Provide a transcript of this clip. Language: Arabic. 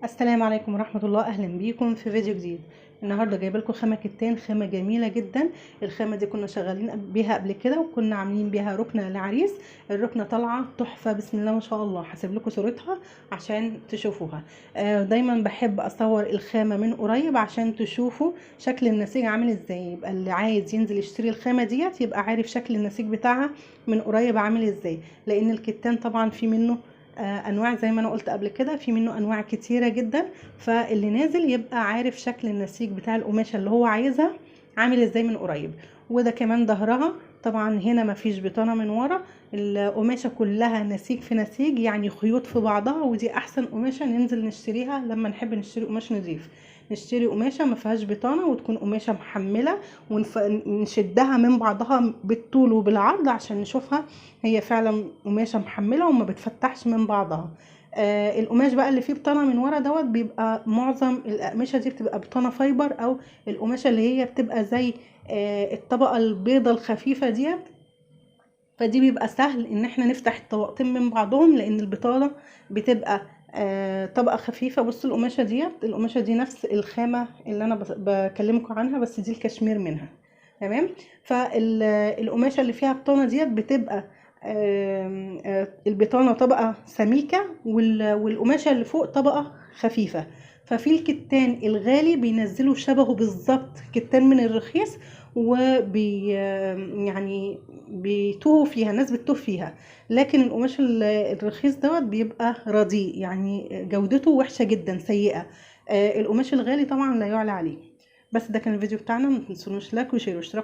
السلام عليكم ورحمة الله. أهلا بيكم في فيديو جديد. النهاردة جايبه لكم خامة كتان، خامة جميلة جدا. الخامة دي كنا شغالين بيها قبل كده، وكنا عاملين بيها ركنة لعريس. الركنة طالعة تحفة بسم الله ما شاء الله. هسيب لكم صورتها عشان تشوفوها. دايما بحب اصور الخامة من قريب عشان تشوفوا شكل النسيج عامل ازاي، يبقى اللي عايز ينزل يشتري الخامة ديت يبقى عارف شكل النسيج بتاعها من قريب عامل ازاي. لان الكتان طبعا في منه انواع، زي ما انا قلت قبل كده في منه انواع كتيره جدا. فاللي نازل يبقى عارف شكل النسيج بتاع القماشه اللي هو عايزها عامل ازاي من قريب. وده كمان ظهرها طبعا هنا مفيش بطانه من ورا، القماشه كلها نسيج في نسيج، يعني خيوط في بعضها. ودي احسن قماشه ننزل نشتريها لما نحب نشتري قماش نضيف. نشتري قماشه ما فيهاش بطانه وتكون قماشه محمله، ونشدها من بعضها بالطول وبالعرض عشان نشوفها هي فعلا قماشه محمله وما بتفتحش من بعضها. القماش بقى اللي فيه بطانه من ورا دوت بيبقى معظم الاقمشه دي بتبقى بطانه فايبر، او القماشه اللي هي بتبقى زي الطبقه البيضه الخفيفه ديت. فدي بيبقى سهل ان احنا نفتح الطبقتين من بعضهم، لان البطانه بتبقى طبقه خفيفه. بصوا القماشه دي نفس الخامه اللي انا بكلمكم عنها، بس دي الكشمير منها. تمام. فالقماشه اللي فيها بطانه ديت بتبقى البطانه طبقه سميكه، والقماشه اللي فوق طبقه خفيفه. ففي الكتان الغالي بينزلوا شبهه بالظبط كتان من الرخيص، يعني بيتوهوا فيها، الناس بتتوه فيها. لكن القماش الرخيص دوت بيبقى رديء، يعني جودته وحشة جدا سيئة. القماش الغالي طبعا لا يعلى عليه. بس ده كان الفيديو بتاعنا، ما تنسونوش لايك وشير واشتراك.